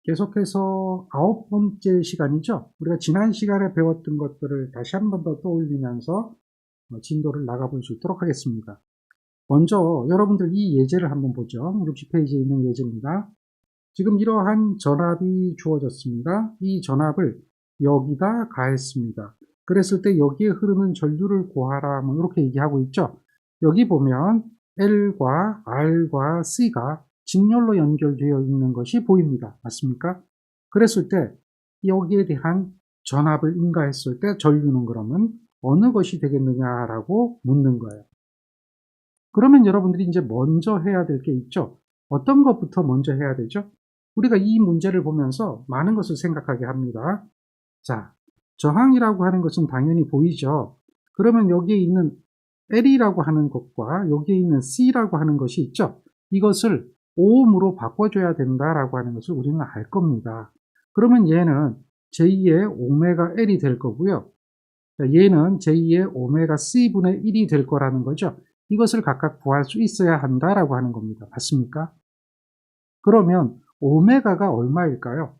계속해서 9번째 시간이죠. 우리가 지난 시간에 배웠던 것들을 다시 한 번 더 떠올리면서 진도를 나가볼 수 있도록 하겠습니다. 먼저 여러분들 이 예제를 한번 보죠. 60페이지에 있는 예제입니다. 지금 이러한 전압이 주어졌습니다. 이 전압을 여기다 가했습니다. 그랬을 때 여기에 흐르는 전류를 구하라, 뭐 이렇게 얘기하고 있죠. 여기 보면 L과 R과 C가 직렬로 연결되어 있는 것이 보입니다. 맞습니까? 그랬을 때 여기에 대한 전압을 인가했을 때 전류는 그러면 어느 것이 되겠느냐라고 묻는 거예요. 그러면 여러분들이 이제 먼저 해야 될 게 있죠. 어떤 것부터 먼저 해야 되죠? 우리가 이 문제를 보면서 많은 것을 생각하게 합니다. 자, 저항이라고 하는 것은 당연히 보이죠. 그러면 여기에 있는 L이라고 하는 것과 여기에 있는 C라고 하는 것이 있죠. 이것을 오음으로 바꿔줘야 된다라고 하는 것을 우리는 알 겁니다. 그러면 얘는 제2의 오메가 L이 될 거고요. 얘는 제2의 오메가 C분의 1이 될 거라는 거죠. 이것을 각각 구할 수 있어야 한다라고 하는 겁니다. 맞습니까? 그러면 오메가가 얼마일까요?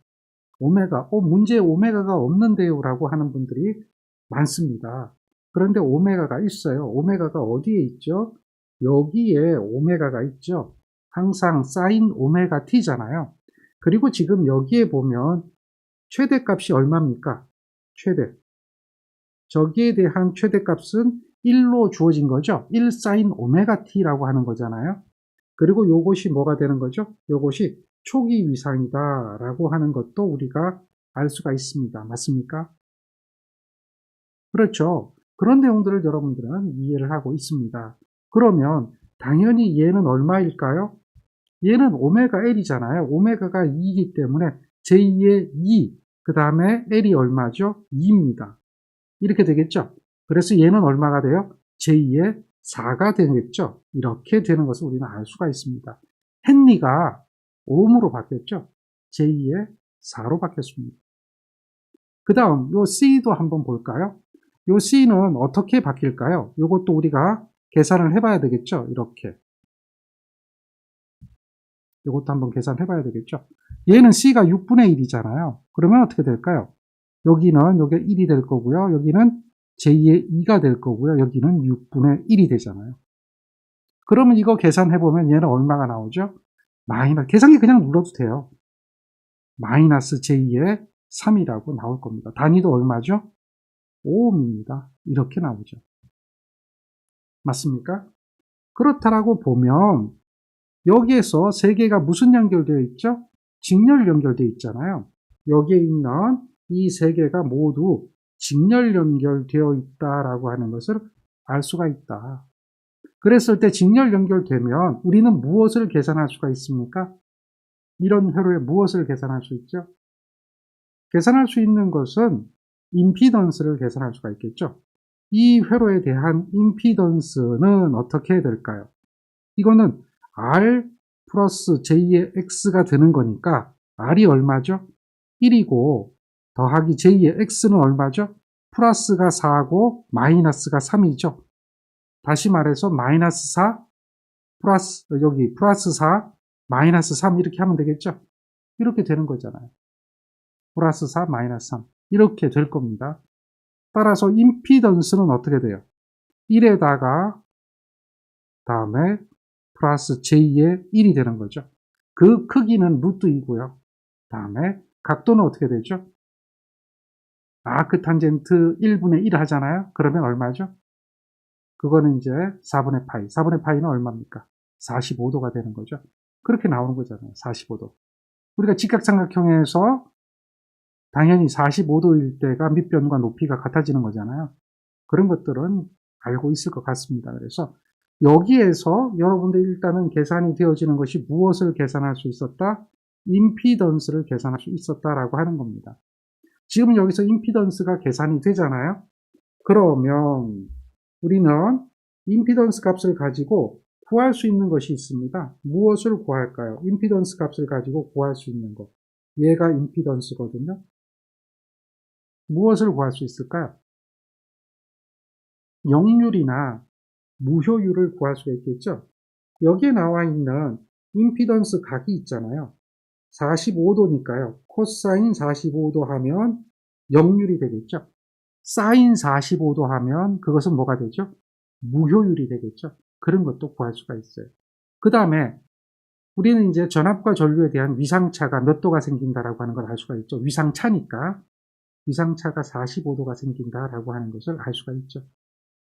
오메가, 문제에 오메가가 없는데요 라고 하는 분들이 많습니다. 그런데 오메가가 있어요. 오메가가 어디에 있죠? 여기에 오메가가 있죠. 항상 사인 오메가 t잖아요. 그리고 지금 여기에 보면 최대값이 얼마입니까? 최대. 저기에 대한 최대값은 1로 주어진 거죠. 1 사인 오메가 t라고 하는 거잖아요. 그리고 요것이 뭐가 되는 거죠? 요것이 초기 위상이다 라고 하는 것도 우리가 알 수가 있습니다. 맞습니까? 그렇죠. 그런 내용들을 여러분들은 이해를 하고 있습니다. 그러면 당연히 얘는 얼마일까요? 얘는 오메가 L이잖아요. 오메가가 2이기 때문에 제2의 2, 그 다음에 L이 얼마죠? 2입니다. 이렇게 되겠죠. 그래서 얘는 얼마가 돼요? 제2의 4가 되겠죠. 이렇게 되는 것을 우리는 알 수가 있습니다. 헨리가 오음으로 바뀌었죠. 제2의 4로 바뀌었습니다. 그 다음 요 C도 한번 볼까요? 요 C는 어떻게 바뀔까요? 요것도 우리가 계산을 해봐야 되겠죠. 이렇게. 요것도 한번 계산해 봐야 되겠죠. 얘는 C가 6분의 1이잖아요. 그러면 어떻게 될까요? 여기는 요게 1이 될 거고요. 여기는 제2의 2가 될 거고요. 여기는 6분의 1이 되잖아요. 그러면 이거 계산해 보면 얘는 얼마가 나오죠? 계산기 그냥 눌러도 돼요. 마이너스 제2의 3이라고 나올 겁니다. 단위도 얼마죠? 오음입니다. 이렇게 나오죠. 맞습니까? 그렇다라고 보면 여기에서 세 개가 무슨 연결되어 있죠? 직렬 연결되어 있잖아요. 여기에 있는 이 세 개가 모두 직렬 연결되어 있다라고 하는 것을 알 수가 있다. 그랬을 때 직렬 연결되면 우리는 무엇을 계산할 수가 있습니까? 이런 회로에 무엇을 계산할 수 있죠? 계산할 수 있는 것은 임피던스를 계산할 수가 있겠죠. 이 회로에 대한 임피던스는 어떻게 될까요? 이거는 R 플러스 J의 X가 되는 거니까 R이 얼마죠? 1이고 더하기 J의 X는 얼마죠? 플러스가 4고 마이너스가 3이죠. 다시 말해서 마이너스 4 플러스 여기 플러스 4 마이너스 3 이렇게 하면 되겠죠? 이렇게 되는 거잖아요. 플러스 4 마이너스 3 이렇게 될 겁니다. 따라서 임피던스는 어떻게 돼요? 1에다가 다음에 플러스 J의 1이 되는 거죠. 그 크기는 루트 2고요. 다음에 각도는 어떻게 되죠? 아크탄젠트 1분의 1 하잖아요. 그러면 얼마죠? 그거는 이제 4분의 파이. 4분의 파이는 얼마입니까? 45도가 되는 거죠. 그렇게 나오는 거잖아요. 45도. 우리가 직각삼각형에서 당연히 45도일 때가 밑변과 높이가 같아지는 거잖아요. 그런 것들은 알고 있을 것 같습니다. 그래서 여기에서 여러분들 일단은 계산이 되어지는 것이 무엇을 계산할 수 있었다? 임피던스를 계산할 수 있었다라고 하는 겁니다. 지금 여기서 임피던스가 계산이 되잖아요. 그러면 우리는 임피던스 값을 가지고 구할 수 있는 것이 있습니다. 무엇을 구할까요? 임피던스 값을 가지고 구할 수 있는 것. 얘가 임피던스거든요. 무엇을 구할 수 있을까요? 역률이나 무효율을 구할 수가 있겠죠. 여기에 나와 있는 임피던스 각이 있잖아요. 45도니까요. 코사인 45도 하면 역률이 되겠죠. 사인 45도 하면 그것은 뭐가 되죠? 무효율이 되겠죠. 그런 것도 구할 수가 있어요. 그 다음에 우리는 이제 전압과 전류에 대한 위상차가 몇 도가 생긴다라고 하는 걸 알 수가 있죠. 위상차니까 위상차가 45도가 생긴다라고 하는 것을 알 수가 있죠.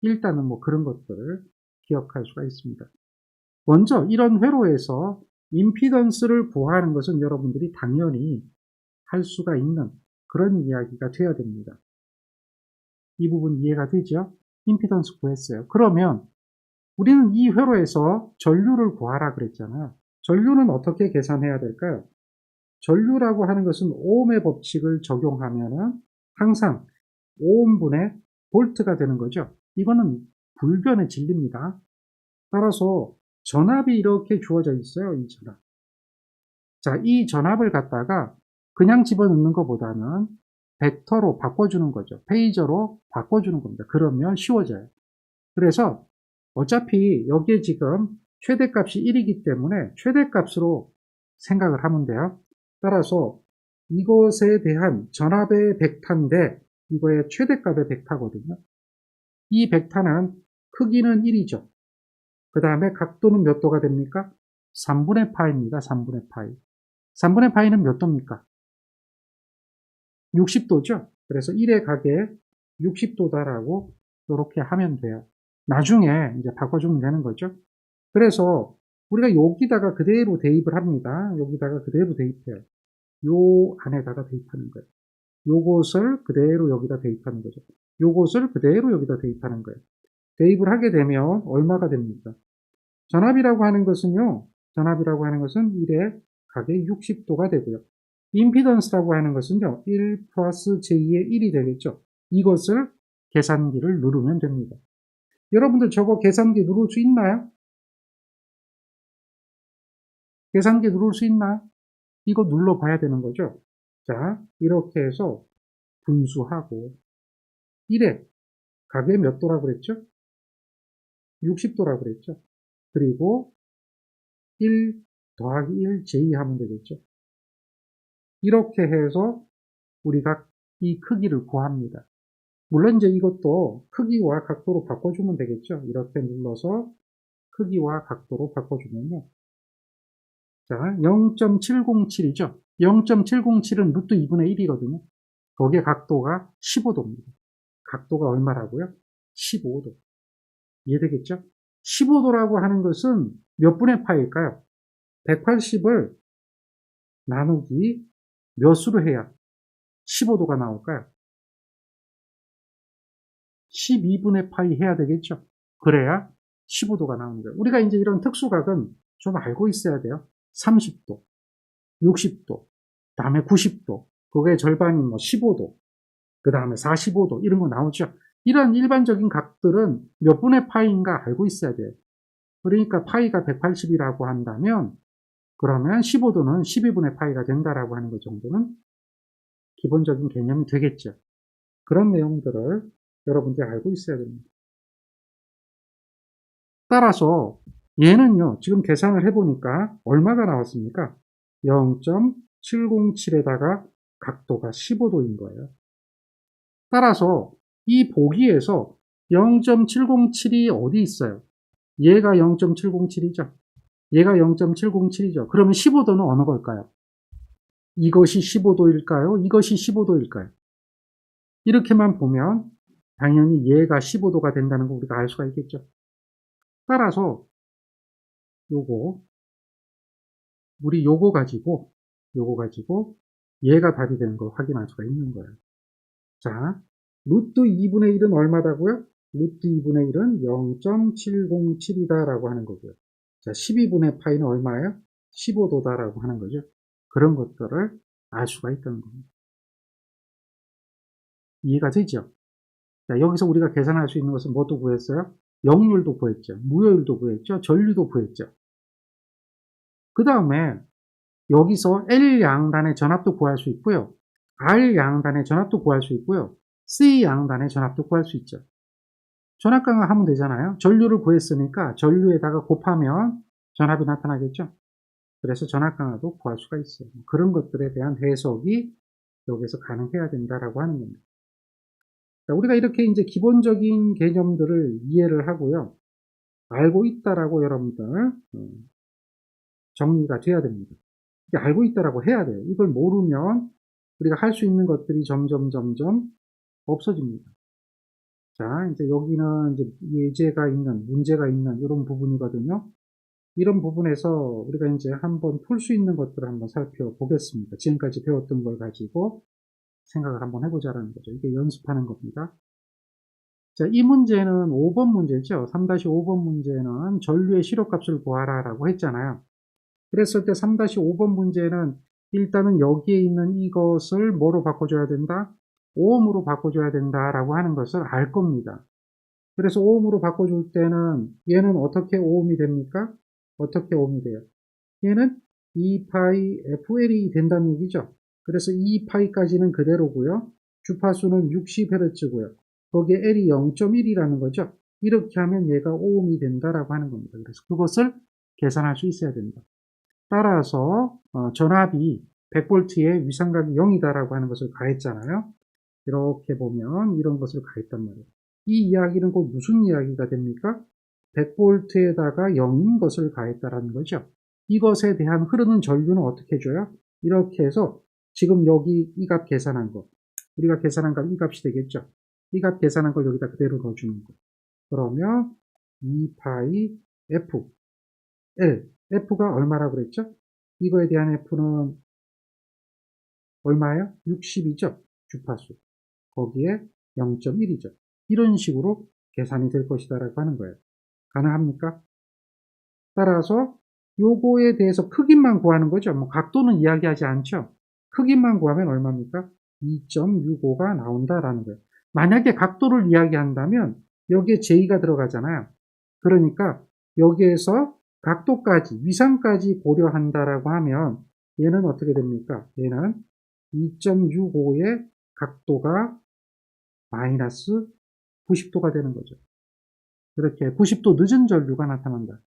일단은 뭐 그런 것들을 기억할 수가 있습니다. 먼저 이런 회로에서 임피던스를 구하는 것은 여러분들이 당연히 할 수가 있는 그런 이야기가 되어야 됩니다. 이 부분 이해가 되죠? 임피던스 구했어요. 그러면 우리는 이 회로에서 전류를 구하라 그랬잖아요. 전류는 어떻게 계산해야 될까요? 전류라고 하는 것은 오음의 법칙을 적용하면은 항상 오음분의 볼트가 되는 거죠. 이거는 불변의 진리입니다. 따라서 전압이 이렇게 주어져 있어요. 이 전압. 자, 이 전압을 갖다가 그냥 집어넣는 것보다는 벡터로 바꿔주는 거죠. 페이저로 바꿔주는 겁니다. 그러면 쉬워져요. 그래서 어차피 여기에 지금 최대값이 1이기 때문에 최대값으로 생각을 하면 돼요. 따라서 이것에 대한 전압의 벡터인데 이거의 최대값의 벡터거든요. 이 벡터는 크기는 1이죠. 그 다음에 각도는 몇 도가 됩니까? 3분의 파입니다. 3분의 파이. 3분의 파이는 몇 도입니까? 60도죠. 그래서 1의 각에 60도다라고 이렇게 하면 돼요. 나중에 이제 바꿔주면 되는 거죠. 그래서 우리가 여기다가 그대로 대입을 합니다. 여기다가 그대로 대입해요. 요 안에다가 대입하는 거예요. 요것을 그대로 여기다 대입하는 거죠. 요것을 그대로 여기다 대입하는 거예요. 대입을 하게 되면 얼마가 됩니까? 전압이라고 하는 것은요. 전압이라고 하는 것은 1의 각에 60도가 되고요. 임피던스라고 하는 것은요. 1 플러스 j 의 1이 되겠죠. 이것을 계산기를 누르면 됩니다. 여러분들 저거 계산기 누를 수 있나요? 계산기 누를 수 있나요? 이거 눌러봐야 되는 거죠. 자, 이렇게 해서 분수하고 1의 각에 몇 도라고 그랬죠? 60도라고 그랬죠. 그리고 1 더하기 1 j 하면 되겠죠. 이렇게 해서 우리가 이 크기를 구합니다. 물론 이제 이것도 크기와 각도로 바꿔주면 되겠죠. 이렇게 눌러서 크기와 각도로 바꿔주면요. 자, 0.707이죠. 0.707은 루트 2분의 1이거든요. 거기에 각도가 15도입니다. 각도가 얼마라고요? 15도. 이해되겠죠? 15도라고 하는 것은 몇 분의 파일까요? 180을 나누기 몇 수로 해야 15도가 나올까요? 12분의 파이 해야 되겠죠? 그래야 15도가 나오는 거예요. 우리가 이제 이런 특수각은 좀 알고 있어야 돼요. 30도, 60도, 다음에 90도, 그거의 절반인 뭐 15도, 그 다음에 45도 이런 거 나오죠. 이런 일반적인 각들은 몇 분의 파이인가 알고 있어야 돼요. 그러니까 파이가 180이라고 한다면 그러면 15도는 12분의 파이가 된다라고 하는 것 정도는 기본적인 개념이 되겠죠. 그런 내용들을 여러분들이 알고 있어야 됩니다. 따라서 얘는요, 지금 계산을 해보니까 얼마가 나왔습니까? 0.707에다가 각도가 15도인 거예요. 따라서 이 보기에서 0.707이 어디 있어요? 얘가 0.707이죠. 얘가 0.707이죠. 그러면 15도는 어느 걸까요? 이것이 15도일까요? 이것이 15도일까요? 이렇게만 보면 당연히 얘가 15도가 된다는 거 우리가 알 수가 있겠죠. 따라서 우리 요거 가지고 얘가 답이 되는 걸 확인할 수가 있는 거예요. 자, 루트 2분의 1은 얼마다고요? 루트 2분의 1은 0.707이다라고 하는 거고요. 자, 12분의 파이는 얼마예요? 15도다라고 하는 거죠. 그런 것들을 알 수가 있다는 겁니다. 이해가 되죠? 자, 여기서 우리가 계산할 수 있는 것은 뭐도 구했어요? 역률도 구했죠. 무효율도 구했죠. 전류도 구했죠. 그 다음에 여기서 L 양단의 전압도 구할 수 있고요. R 양단의 전압도 구할 수 있고요. C 양단의 전압도 구할 수 있죠. 전압 강화하면 되잖아요. 전류를 구했으니까 전류에다가 곱하면 전압이 나타나겠죠. 그래서 전압 강화도 구할 수가 있어요. 그런 것들에 대한 해석이 여기서 가능해야 된다라고 하는 겁니다. 자, 우리가 이렇게 이제 기본적인 개념들을 이해를 하고요. 알고 있다라고 여러분들 정리가 돼야 됩니다. 이게 알고 있다라고 해야 돼요. 이걸 모르면 우리가 할 수 있는 것들이 점점 없어집니다. 자, 이제 여기는 이제 예제가 있는, 문제가 있는 이런 부분이거든요. 이런 부분에서 우리가 이제 한번 풀 수 있는 것들을 한번 살펴보겠습니다. 지금까지 배웠던 걸 가지고 생각을 한번 해보자라는 거죠. 이게 연습하는 겁니다. 자, 이 문제는 5번 문제죠. 3-5번 문제는 전류의 시료값을 구하라 라고 했잖아요. 그랬을 때 3-5번 문제는 일단은 여기에 있는 이것을 뭐로 바꿔줘야 된다? 오음으로 바꿔줘야 된다라고 하는 것을 알 겁니다. 그래서 오음으로 바꿔줄 때는 얘는 어떻게 오음이 됩니까? 어떻게 오음이 돼요? 얘는 2파이 FL이 된다는 얘기죠. 그래서 2파이까지는 그대로고요. 주파수는 60Hz고요. 거기에 L이 0.1이라는 거죠. 이렇게 하면 얘가 오음이 된다라고 하는 겁니다. 그래서 그것을 계산할 수 있어야 된다. 따라서 전압이 100V에 위상각이 0이다라고 하는 것을 가했잖아요. 이렇게 보면 이런 것을 가했단 말이에요. 이 이야기는 곧 무슨 이야기가 됩니까? 100V에다가 0인 것을 가했다라는 거죠. 이것에 대한 흐르는 전류는 어떻게 줘요? 이렇게 해서 지금 여기 이 값 계산한 거, 우리가 계산한 값 이 값이 되겠죠. 이 값 계산한 걸 여기다 그대로 넣어주는 거. 그러면 2파이 F, L, F가 얼마라고 그랬죠? 이거에 대한 F는 얼마예요? 60이죠? 주파수. 거기에 0.1이죠. 이런 식으로 계산이 될 것이다 라고 하는 거예요. 가능합니까? 따라서 요거에 대해서 크기만 구하는 거죠. 뭐 각도는 이야기하지 않죠. 크기만 구하면 얼마입니까? 2.65가 나온다라는 거예요. 만약에 각도를 이야기한다면 여기에 J가 들어가잖아요. 그러니까 여기에서 각도까지, 위상까지 고려한다라고 하면 얘는 어떻게 됩니까? 얘는 2.65의 각도가 마이너스 90도가 되는 거죠. 그렇게 90도 늦은 전류가 나타난다.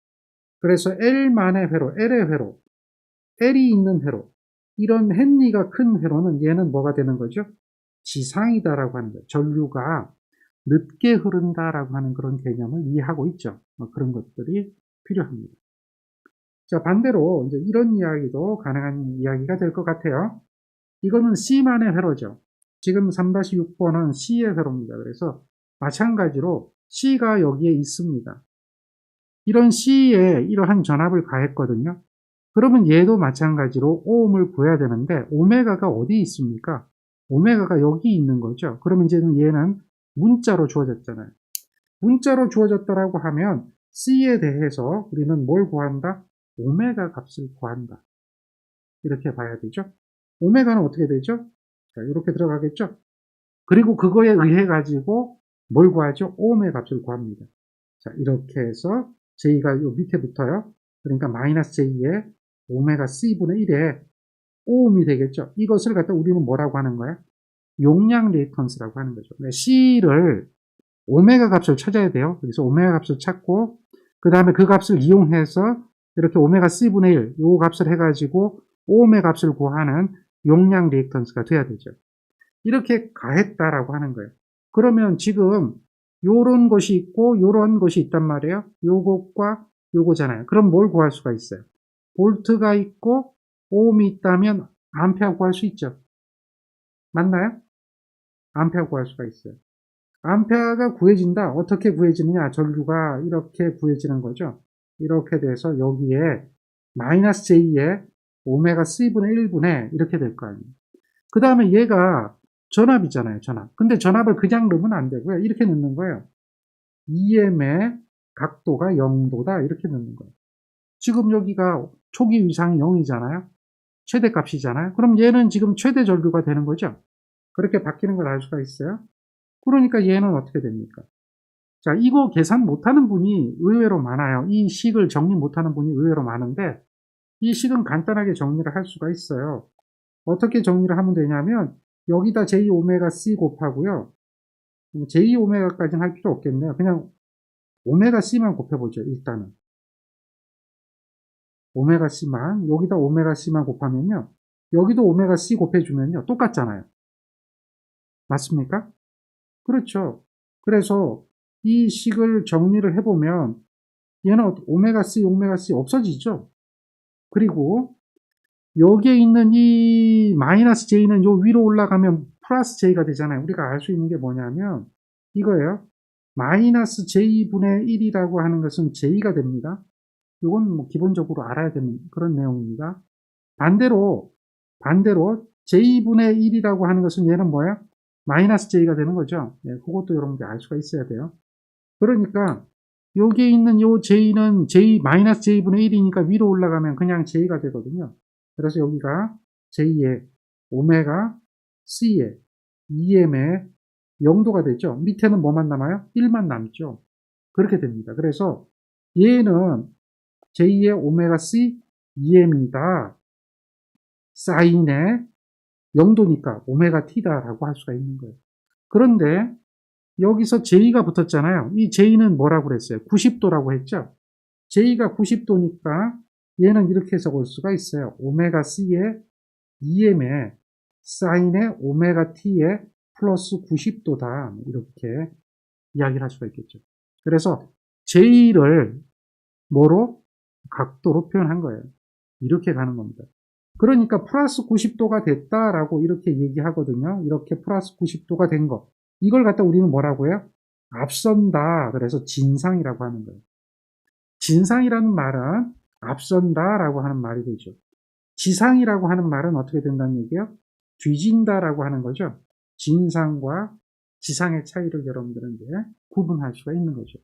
그래서 L만의 회로, L의 회로, L이 있는 회로, 이런 헨리가 큰 회로는 얘는 뭐가 되는 거죠? 지상이다라고 하는 거예요. 전류가 늦게 흐른다라고 하는 그런 개념을 이해하고 있죠. 그런 것들이 필요합니다. 자, 반대로 이제 이런 이야기도 가능한 이야기가 될 것 같아요. 이거는 C만의 회로죠. 지금 3-6번은 C의 회로입니다. 그래서 마찬가지로 C가 여기에 있습니다. 이런 C에 이러한 전압을 가했거든요. 그러면 얘도 마찬가지로 오음을 구해야 되는데 오메가가 어디 있습니까? 오메가가 여기 있는 거죠. 그러면 이제는 얘는 문자로 주어졌잖아요. 문자로 주어졌다라고 하면 C에 대해서 우리는 뭘 구한다? 오메가 값을 구한다. 이렇게 봐야 되죠. 오메가는 어떻게 되죠? 자, 이렇게 들어가겠죠. 그리고 그거에 의해 가지고 뭘 구하죠? 오음의 값을 구합니다. 자, 이렇게 해서 J가 요 밑에 붙어요. 그러니까 마이너스 J에 오메가 C분의 1에 오음이 되겠죠. 이것을 갖다 우리는 뭐라고 하는 거야? 용량 리액턴스라고 하는 거죠. C를 오메가 값을 찾아야 돼요. 그래서 오메가 값을 찾고 그 다음에 그 값을 이용해서 이렇게 오메가 C분의 1, 요 값을 해가지고 오음의 값을 구하는 용량 리액턴스가 돼야 되죠. 이렇게 가했다라고 하는 거예요. 그러면 지금 요런 것이 있고 요런 것이 있단 말이에요. 요것과 요거잖아요. 그럼 뭘 구할 수가 있어요? 볼트가 있고 오음이 있다면 암페어 구할 수 있죠. 맞나요? 암페어 구할 수가 있어요. 암페어가 구해진다. 어떻게 구해지느냐? 전류가 이렇게 구해지는 거죠. 이렇게 돼서 여기에 마이너스 J에 오메가 C분의 1분의 이렇게 될 거 아니에요. 그 다음에 얘가 전압이잖아요. 전압. 근데 전압을 그냥 넣으면 안 되고요. 이렇게 넣는 거예요. EM의 각도가 0도다. 이렇게 넣는 거예요. 지금 여기가 초기 위상이 0이잖아요. 최대값이잖아요. 그럼 얘는 지금 최대 전류가 되는 거죠. 그렇게 바뀌는 걸 알 수가 있어요. 그러니까 얘는 어떻게 됩니까? 자, 이거 계산 못하는 분이 의외로 많아요. 이 식을 정리 못하는 분이 의외로 많은데 이 식은 간단하게 정리를 할 수가 있어요. 어떻게 정리를 하면 되냐면 여기다 J 오메가 C 곱하고요. J 오메가까지는 할 필요 없겠네요. 그냥 오메가 C만 곱해보죠. 일단은. 오메가 C만, 여기다 오메가 C만 곱하면요. 여기도 오메가 C 곱해주면요. 똑같잖아요. 맞습니까? 그렇죠. 그래서 이 식을 정리를 해보면 얘는 오메가 C 없어지죠. 그리고 여기에 있는 이 마이너스 J는 요 위로 올라가면 플러스 J가 되잖아요. 우리가 알 수 있는 게 뭐냐면 이거예요. 마이너스 J분의 1이라고 하는 것은 J가 됩니다. 이건 뭐 기본적으로 알아야 되는 그런 내용입니다. 반대로 J분의 1이라고 하는 것은 얘는 뭐야? 마이너스 J가 되는 거죠. 네, 그것도 여러분들 알 수가 있어야 돼요. 그러니까 여기에 있는 요 J는 마이너스 J분의 1이니까 위로 올라가면 그냥 J가 되거든요. 그래서 여기가 J의 오메가 C의 EM의 0도가 되죠. 밑에는 뭐만 남아요? 1만 남죠. 그렇게 됩니다. 그래서 얘는 J의 오메가 C EM이다. 사인의 0도니까 오메가 T다라고 할 수가 있는 거예요. 그런데 여기서 J가 붙었잖아요. 이 J는 뭐라고 그랬어요? 90도라고 했죠? J가 90도니까 얘는 이렇게 해서 볼 수가 있어요. 오메가 C의 EM의 사인의 오메가 T의 플러스 90도다. 이렇게 이야기를 할 수가 있겠죠. 그래서 J를 뭐로? 각도로 표현한 거예요. 이렇게 가는 겁니다. 그러니까 플러스 90도가 됐다라고 이렇게 얘기하거든요. 이렇게 플러스 90도가 된 거. 이걸 갖다 우리는 뭐라고 해요? 앞선다. 그래서 진상이라고 하는 거예요. 진상이라는 말은 앞선다라고 하는 말이 되죠. 지상이라고 하는 말은 어떻게 된다는 얘기예요? 뒤진다라고 하는 거죠. 진상과 지상의 차이를 여러분들은 이제 구분할 수가 있는 거죠.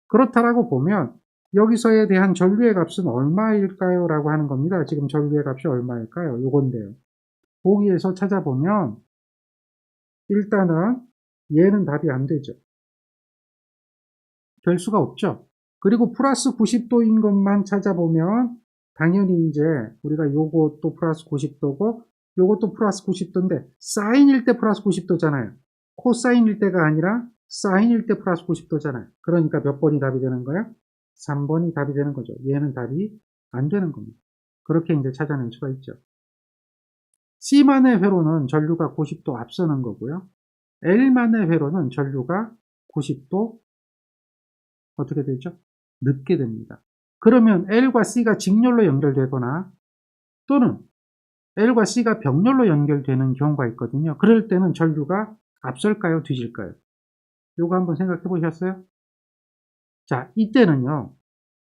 그렇다라고 보면 여기서에 대한 전류의 값은 얼마일까요? 라고 하는 겁니다. 지금 전류의 값이 얼마일까요? 요건데요. 보기에서 찾아보면 일단은 얘는 답이 안 되죠. 될 수가 없죠. 그리고 플러스 90도인 것만 찾아보면 당연히 이제 우리가 요것도 플러스 90도고 요것도 플러스 90도인데 사인일 때 플러스 90도잖아요. 코사인일 때가 아니라 사인일 때 플러스 90도잖아요. 그러니까 몇 번이 답이 되는 거야? 3번이 답이 되는 거죠. 얘는 답이 안 되는 겁니다. 그렇게 이제 찾아낼 수가 있죠. C만의 회로는 전류가 90도 앞서는 거고요. L만의 회로는 전류가 90도 어떻게 되죠? 늦게 됩니다. 그러면 L과 C가 직렬로 연결되거나 또는 L과 C가 병렬로 연결되는 경우가 있거든요. 그럴 때는 전류가 앞설까요? 뒤질까요? 요거 한번 생각해 보셨어요? 자, 이때는요.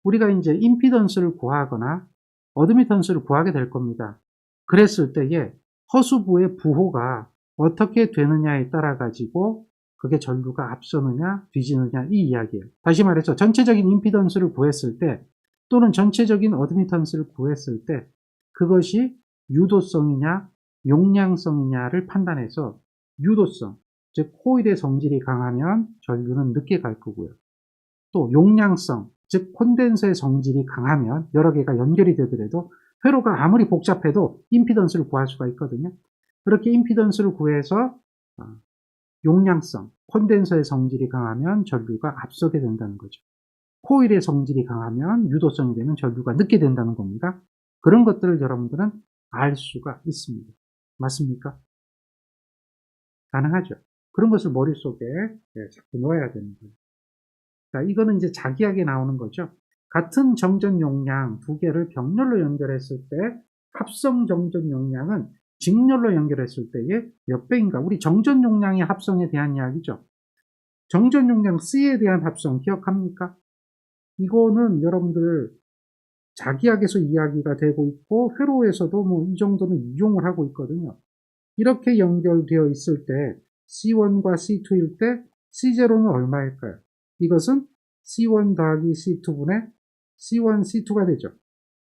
우리가 이제 임피던스를 구하거나 어드미턴스를 구하게 될 겁니다. 그랬을 때에 허수부의 부호가 어떻게 되느냐에 따라 가지고 그게 전류가 앞서느냐 뒤지느냐 이 이야기예요. 다시 말해서 전체적인 임피던스를 구했을 때 또는 전체적인 어드미턴스를 구했을 때 그것이 유도성이냐 용량성이냐를 판단해서 유도성, 즉 코일의 성질이 강하면 전류는 늦게 갈 거고요. 또 용량성, 즉 콘덴서의 성질이 강하면 여러 개가 연결이 되더라도 회로가 아무리 복잡해도 임피던스를 구할 수가 있거든요. 그렇게 임피던스를 구해서 용량성, 콘덴서의 성질이 강하면 전류가 앞서게 된다는 거죠. 코일의 성질이 강하면 유도성이 되면 전류가 늦게 된다는 겁니다. 그런 것들을 여러분들은 알 수가 있습니다. 맞습니까? 가능하죠. 그런 것을 머릿속에 자꾸 넣어야 되는 거예요. 자, 이거는 이제 자기하게 나오는 거죠. 같은 정전 용량 두 개를 병렬로 연결했을 때 합성 정전 용량은 직렬로 연결했을 때의 몇 배인가? 우리 정전 용량의 합성에 대한 이야기죠. 정전 용량 C에 대한 합성 기억합니까? 이거는 여러분들 자기학에서 이야기가 되고 있고 회로에서도 뭐 이 정도는 이용을 하고 있거든요. 이렇게 연결되어 있을 때 C1과 C2일 때 C0는 얼마일까요? 이것은 C1 더하기 C2분의 C1, C2가 되죠.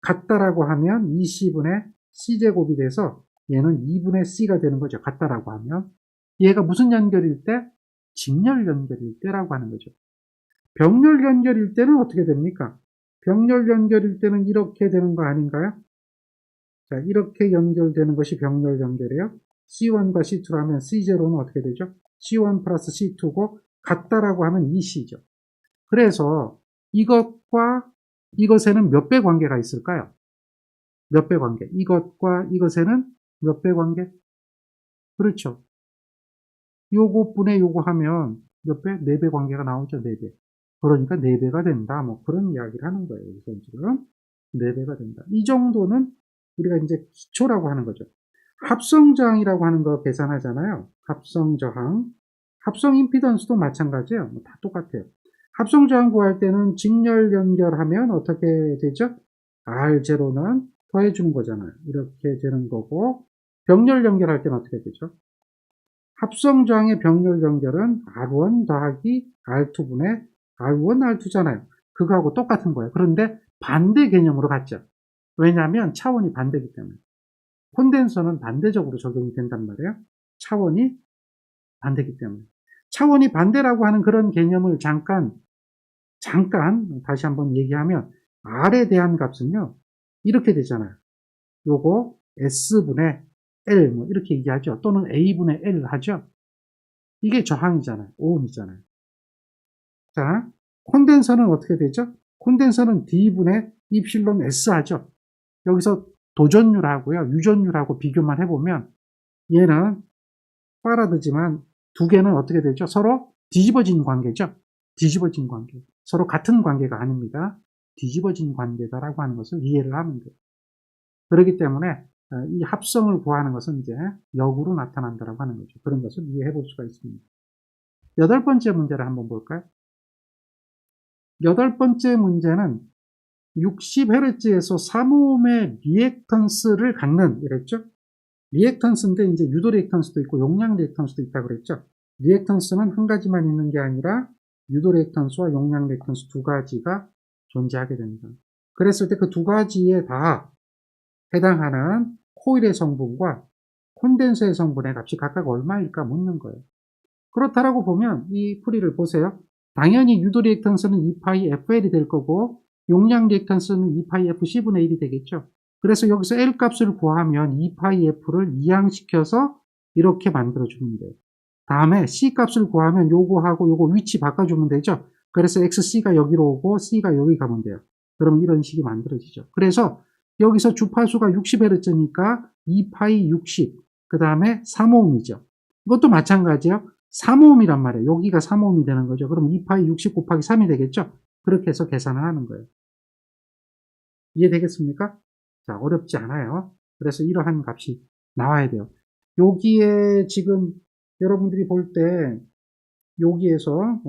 같다라고 하면 20분의 C제곱이 돼서 얘는 2분의 C가 되는 거죠. 같다라고 하면. 얘가 무슨 연결일 때? 직렬 연결일 때라고 하는 거죠. 병렬 연결일 때는 어떻게 됩니까? 병렬 연결일 때는 이렇게 되는 거 아닌가요? 자, 이렇게 연결되는 것이 병렬 연결이에요. C1과 C2로 하면 C0는 어떻게 되죠? C1 플러스 C2고 같다라고 하면 2C죠. 그래서 이것과 이것에는 몇 배 관계가 있을까요? 몇 배 관계. 이것과 이것에는 몇 배 관계? 그렇죠. 요거 분의 요거 하면 몇 배? 4배 관계가 나오죠. 4배. 그러니까 4배가 된다. 뭐 그런 이야기를 하는 거예요. 여기서 지금 4배가 된다. 이 정도는 우리가 이제 기초라고 하는 거죠. 합성저항이라고 하는 거 계산하잖아요. 합성저항. 합성 임피던스도 마찬가지예요. 다 똑같아요. 합성저항 구할 때는 직렬 연결하면 어떻게 되죠? R0는 더해주는 거잖아요. 이렇게 되는 거고, 병렬 연결할 때는 어떻게 되죠? 합성저항의 병렬 연결은 R1 더하기 R2분의 R1, R2잖아요. 그거하고 똑같은 거예요. 그런데 반대 개념으로 갔죠. 왜냐하면 차원이 반대이기 때문에. 콘덴서는 반대적으로 적용이 된단 말이에요. 차원이 반대이기 때문에. 차원이 반대라고 하는 그런 개념을 잠깐 다시 한번 얘기하면 R에 대한 값은요. 이렇게 되잖아요. 요거 S분의 L 뭐 이렇게 얘기하죠. 또는 A분의 L 하죠. 이게 저항이잖아요. 오음이잖아요. 자, 콘덴서는 어떻게 되죠? 콘덴서는 D분의 입실론 S 하죠. 여기서 도전율하고요, 유전율하고 비교만 해보면 얘는 파라드지만 두 개는 어떻게 되죠? 서로 뒤집어진 관계죠. 뒤집어진 관계. 서로 같은 관계가 아닙니다. 뒤집어진 관계다라고 하는 것을 이해를 하면 돼요. 그렇기 때문에 이 합성을 구하는 것은 이제 역으로 나타난다라고 하는 거죠. 그런 것을 이해해 볼 수가 있습니다. 8번째 문제를 한번 볼까요? 8번째 문제는 60Hz에서 3ohm의 리액턴스를 갖는 이랬죠. 리액턴스인데 이제 유도 리액턴스도 있고 용량 리액턴스도 있다고 그랬죠. 리액턴스는 한 가지만 있는 게 아니라 유도 리액턴스와 용량 리액턴스 두 가지가 존재하게 됩니다. 그랬을 때 그 두 가지에 다 해당하는 코일의 성분과 콘덴서의 성분의 값이 각각 얼마일까 묻는 거예요. 그렇다라고 보면 이 풀이를 보세요. 당연히 유도 리액턴스는 2파이 FL이 될 거고 용량 리액턴스는 2파이 FC분의 1이 되겠죠. 그래서 여기서 L 값을 구하면 2파이 F를 이항시켜서 이렇게 만들어주면 돼요. 다음에 C 값을 구하면 요거하고 요거 위치 바꿔주면 되죠. 그래서 XC가 여기로 오고 C가 여기 가면 돼요. 그럼 이런 식이 만들어지죠. 그래서 여기서 주파수가 60Hz니까 2파이 60, 그 다음에 3ohm이죠. 이것도 마찬가지예요. 3ohm이란 말이에요. 여기가 3ohm이 되는 거죠. 그럼 2파이 60 곱하기 3이 되겠죠. 그렇게 해서 계산을 하는 거예요. 이해되겠습니까? 자, 어렵지 않아요. 그래서 이러한 값이 나와야 돼요. 여기에 지금 여러분들이 볼 때 여기에서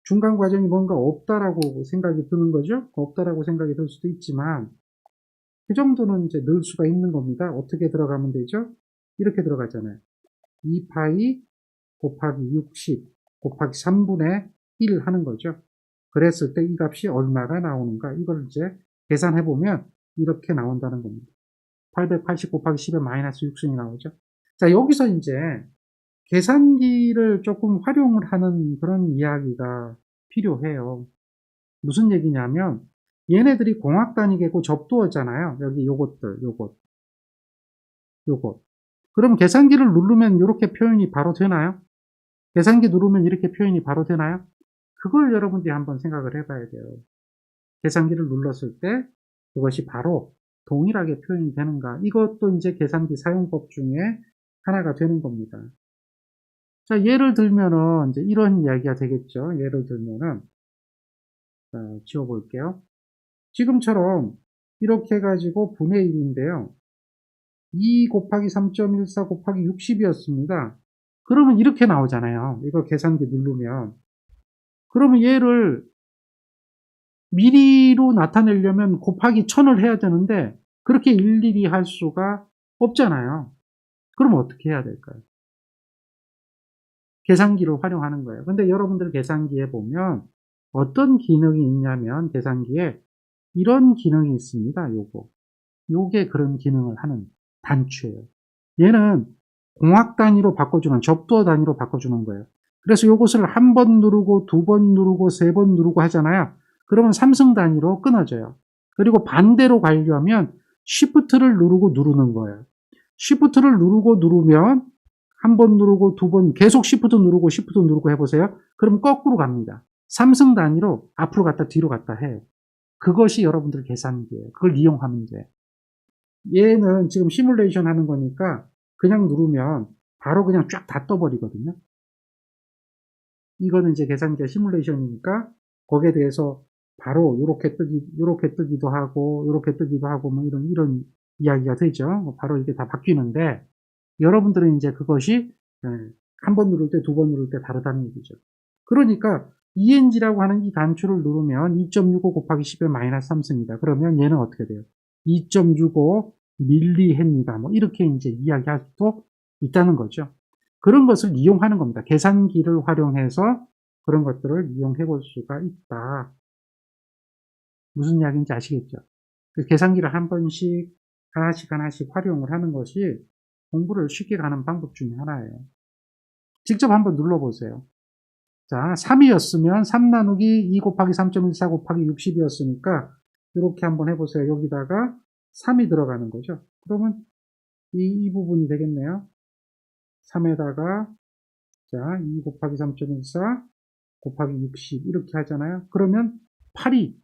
중간 과정이 뭔가 없다라고 생각이 드는 거죠. 없다라고 생각이 들 수도 있지만 그 정도는 이제 넣을 수가 있는 겁니다. 어떻게 들어가면 되죠? 이렇게 들어가잖아요. 2파이 곱하기 60 곱하기 3분의 1 하는 거죠. 그랬을 때 이 값이 얼마가 나오는가 이걸 이제 계산해보면 이렇게 나온다는 겁니다. 880 곱하기 10에 마이너스 6승이 나오죠. 자, 여기서 이제 계산기를 조금 활용을 하는 그런 이야기가 필요해요. 무슨 얘기냐면 얘네들이 공학 단위계고 접두어잖아요. 여기 요것. 그럼 계산기를 누르면 이렇게 표현이 바로 되나요? 계산기 누르면 이렇게 표현이 바로 되나요? 그걸 여러분들이 한번 생각을 해봐야 돼요. 계산기를 눌렀을 때 그것이 바로 동일하게 표현이 되는가? 이것도 이제 계산기 사용법 중에 하나가 되는 겁니다. 자, 예를 들면은 이제 이런 이야기가 되겠죠. 예를 들면은 지워볼게요. 지금처럼 이렇게 해가지고 분의 1인데요. 2 곱하기 3.14 곱하기 60이었습니다. 그러면 이렇게 나오잖아요. 이거 계산기 누르면. 그러면 얘를 미리로 나타내려면 곱하기 1000을 해야 되는데 그렇게 일일이 할 수가 없잖아요. 그럼 어떻게 해야 될까요? 계산기를 활용하는 거예요. 근데 여러분들 계산기에 보면 어떤 기능이 있냐면 계산기에 이런 기능이 있습니다. 요게 그런 기능을 하는 단추예요. 얘는 공학 단위로 바꿔주는, 접두어 단위로 바꿔주는 거예요. 그래서 요것을 한 번 누르고 두 번 누르고 세 번 누르고 하잖아요. 그러면 삼승 단위로 끊어져요. 그리고 반대로 가려면 Shift를 누르고 누르는 거예요. Shift를 누르고 누르면 한 번 누르고 두 번 계속 Shift 누르고 해보세요. 그럼 거꾸로 갑니다. 삼승 단위로 앞으로 갔다 뒤로 갔다 해요. 그것이 여러분들 계산기예요. 그걸 이용하면 돼. 얘는 지금 시뮬레이션 하는 거니까 그냥 누르면 바로 그냥 쫙 다 떠버리거든요. 이거는 이제 계산기가 시뮬레이션이니까 거기에 대해서 바로 요렇게 뜨기도 하고 요렇게 뜨기도 하고 뭐 이런 이야기가 되죠. 바로 이게 다 바뀌는데 여러분들은 이제 그것이 한 번 누를 때, 두 번 누를 때 다르다는 얘기죠. 그러니까 ENG라고 하는 이 단추를 누르면 2.65 곱하기 10의 마이너스 3승이다. 그러면 얘는 어떻게 돼요? 2.65 밀리해입니다. 뭐 이렇게 이제 이야기할 수도 있다는 거죠. 그런 것을 이용하는 겁니다. 계산기를 활용해서 그런 것들을 이용해 볼 수가 있다. 무슨 이야기인지 아시겠죠? 계산기를 한 번씩 하나씩 활용을 하는 것이 공부를 쉽게 가는 방법 중에 하나예요. 직접 한번 눌러보세요. 자, 3이었으면 3 나누기 2 곱하기 3.14 곱하기 60이었으니까 이렇게 한번 해보세요. 여기다가 3이 들어가는 거죠. 그러면 이 부분이 되겠네요. 3에다가 자, 2 곱하기 3.14 곱하기 60 이렇게 하잖아요. 그러면 8이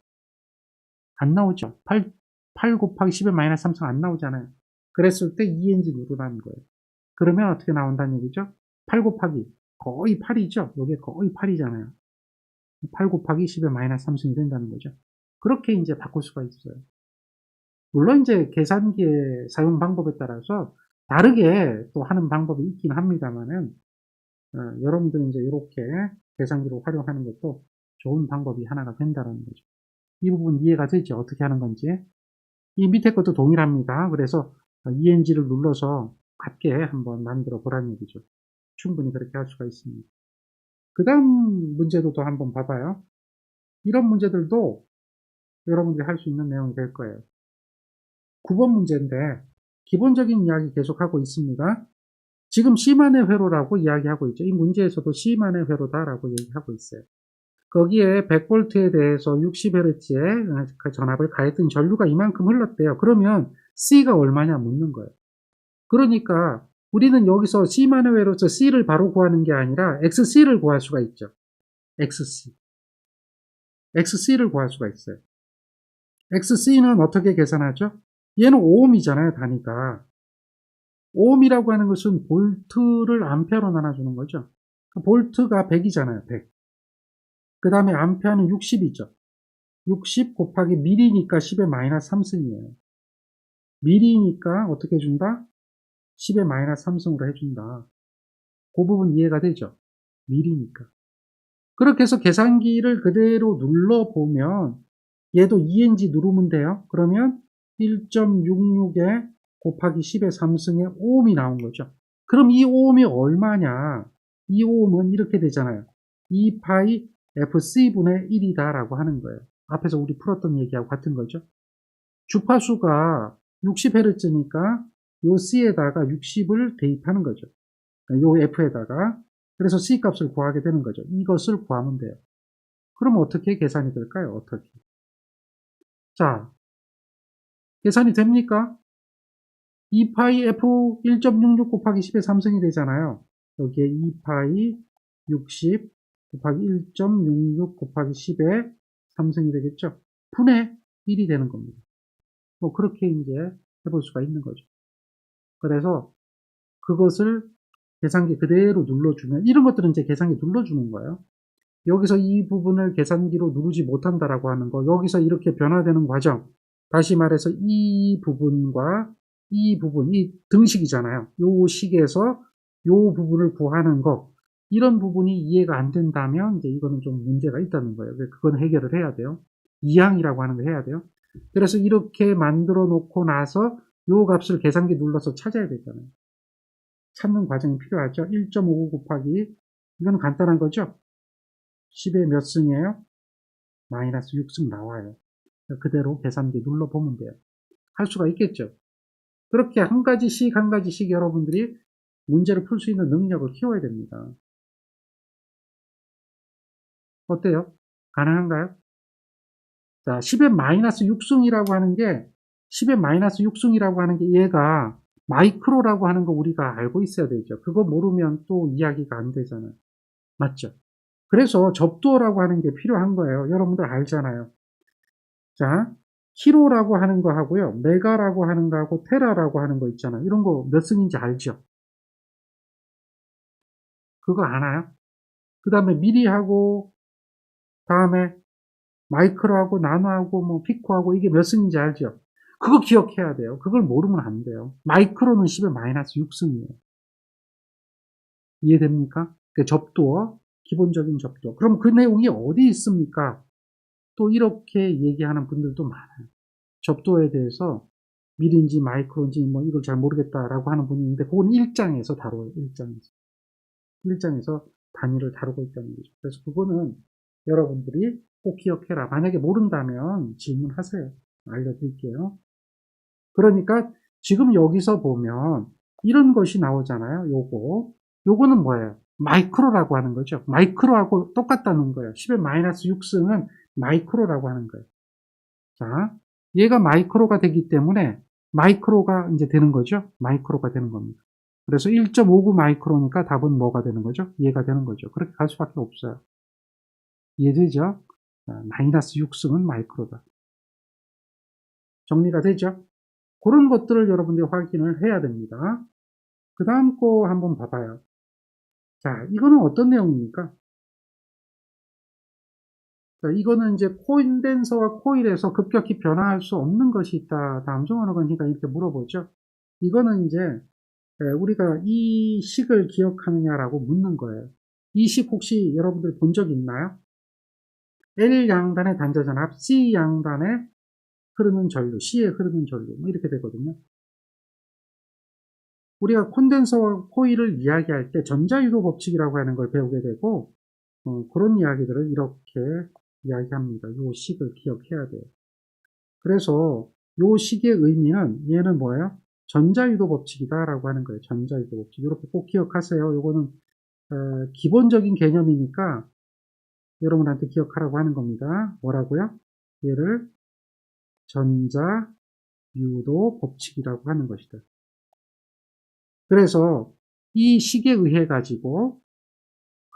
안 나오죠. 8 곱하기 10의 마이너스 3승 안 나오잖아요. 그랬을 때 ENG 누르라는 거예요. 그러면 어떻게 나온다는 얘기죠? 8 곱하기 거의 8이죠. 이게 거의 8이잖아요. 8 곱하기 10의 마이너스 3승이 된다는 거죠. 그렇게 이제 바꿀 수가 있어요. 물론 이제 계산기의 사용 방법에 따라서 다르게 또 하는 방법이 있긴 합니다만은 여러분들은 이제 이렇게 계산기를 활용하는 것도 좋은 방법이 하나가 된다는 거죠. 이 부분 이해가 되죠? 어떻게 하는 건지. 이 밑에 것도 동일합니다. 그래서 ENG를 눌러서 같게 한번 만들어 보라는 얘기죠. 충분히 그렇게 할 수가 있습니다. 그 다음 문제도 또 한번 봐봐요. 이런 문제들도 여러분들이 할 수 있는 내용이 될 거예요. 9번 문제인데 기본적인 이야기 계속하고 있습니다. 지금 C만의 회로라고 이야기하고 있죠. 이 문제에서도 C만의 회로다라고 얘기하고 있어요. 거기에 100V에 대해서 60Hz의 전압을 가했던 전류가 이만큼 흘렀대요. 그러면 C가 얼마냐 묻는 거예요. 그러니까 우리는 여기서 C만의 회로에서 C를 바로 구하는 게 아니라 XC를 구할 수가 있죠. XC를 구할 수가 있어요. XC는 어떻게 계산하죠? 얘는 오음이잖아요, 단위가. 오음이라고 하는 것은 볼트를 암페어로 나눠주는 거죠. 볼트가 100이잖아요, 100. 그 다음에 암페어는 60이죠. 60 곱하기 밀이니까 10의 마이너스 3승이에요. 밀이니까 어떻게 해준다? 10의 마이너스 3승으로 해준다. 그 부분 이해가 되죠? 밀이니까. 그렇게 해서 계산기를 그대로 눌러보면 얘도 ENG 누르면 돼요. 그러면 1.66에 곱하기 10의 3승의 오음이 나온 거죠. 그럼 이 오음이 얼마냐? 이 오음은 이렇게 되잖아요. 2파이 FC분의 1이다 라고 하는 거예요. 앞에서 우리 풀었던 얘기하고 같은 거죠. 주파수가 60Hz니까 요 C에다가 60을 대입하는 거죠. 요 F에다가. 그래서 C 값을 구하게 되는 거죠. 이것을 구하면 돼요. 그럼 어떻게 계산이 될까요? 어떻게? 자, 계산이 됩니까? 2파이 F 1.66 곱하기 10의 3승이 되잖아요. 여기에 2파이 60 곱하기 1.66 곱하기 10의 3승이 되겠죠. 분의 1이 되는 겁니다. 뭐 그렇게 이제 해볼 수가 있는 거죠. 그래서 그것을 계산기 그대로 눌러주면 이런 것들은 이제 계산기 눌러주는 거예요. 여기서 이 부분을 계산기로 누르지 못한다라고 하는 거, 여기서 이렇게 변화되는 과정, 다시 말해서 이 부분과 이 부분, 이 등식이잖아요. 요 식에서 요 부분을 구하는 거, 이런 부분이 이해가 안 된다면 이제 이거는 좀 문제가 있다는 거예요. 그건 해결을 해야 돼요. 이항이라고 하는 거 해야 돼요. 그래서 이렇게 만들어 놓고 나서 요 값을 계산기 눌러서 찾아야 되잖아요. 찾는 과정이 필요하죠. 1.59 곱하기, 이건 간단한 거죠. 10의 몇 승이에요? 마이너스 6승 나와요. 그대로 계산기 눌러보면 돼요. 할 수가 있겠죠. 그렇게 한 가지씩 한 가지씩 여러분들이 문제를 풀 수 있는 능력을 키워야 됩니다. 어때요? 가능한가요? 자, 10의 마이너스 6승이라고 하는 게 10의 마이너스 6승이라고 하는 게 얘가 마이크로라고 하는 거 우리가 알고 있어야 되죠. 그거 모르면 또 이야기가 안 되잖아요. 맞죠? 그래서 접두어라고 하는 게 필요한 거예요. 여러분들 알잖아요. 자, 키로라고 하는 거 하고요. 메가라고 하는 거 하고 테라라고 하는 거 있잖아요. 이런 거 몇 승인지 알죠? 그거 아나요? 그 다음에 미리하고, 다음에 마이크로하고 나노하고 뭐 피코하고 이게 몇 승인지 알죠? 그거 기억해야 돼요. 그걸 모르면 안 돼요. 마이크로는 10의 마이너스 6승이에요. 이해됩니까? 그 접두어, 기본적인 접두어. 그럼 그 내용이 어디 있습니까? 또 이렇게 얘기하는 분들도 많아요. 접두어에 대해서 밀인지 마이크로인지 뭐 이걸 잘 모르겠다라고 하는 분이 있는데 그건 1장에서 다뤄요. 1장에서 단위를 다루고 있다는 거죠. 그래서 그거는 여러분들이 꼭 기억해라. 만약에 모른다면 질문하세요. 알려드릴게요. 그러니까 지금 여기서 보면 이런 것이 나오잖아요. 요거는 뭐예요? 마이크로라고 하는 거죠. 마이크로하고 똑같다는 거예요. 10의 마이너스 6승은 마이크로라고 하는 거예요. 자, 얘가 마이크로가 되기 때문에 마이크로가 이제 되는 거죠. 마이크로가 되는 겁니다. 그래서 1.59 마이크로니까 답은 뭐가 되는 거죠? 얘가 되는 거죠. 그렇게 갈 수밖에 없어요. 이해되죠? 마이너스 6승은 마이크로다. 정리가 되죠? 그런 것들을 여러분들이 확인을 해야 됩니다. 그 다음 거 한번 봐봐요. 자, 이거는 어떤 내용입니까? 자, 이거는 이제 콘덴서와 코일에서 급격히 변화할 수 없는 것이 있다. 다음 중 어느 것인가 이렇게 물어보죠. 이거는 이제 우리가 이 식을 기억하느냐라고 묻는 거예요. 이 식 혹시 여러분들 본 적 있나요? L 양단의 단자전압, C 양단의 흐르는 전류, C에 흐르는 전류 뭐 이렇게 되거든요. 우리가 콘덴서와 코일을 이야기할 때 전자유도 법칙이라고 하는 걸 배우게 되고 그런 이야기들을 이렇게 이야기합니다. 이 식을 기억해야 돼요. 그래서 이 식의 의미는 얘는 뭐예요? 전자유도 법칙이다라고 하는 거예요. 전자유도 법칙. 이렇게 꼭 기억하세요. 이거는 기본적인 개념이니까 여러분한테 기억하라고 하는 겁니다. 뭐라고요? 얘를 전자유도 법칙이라고 하는 것이다. 그래서 이 식에 의해 가지고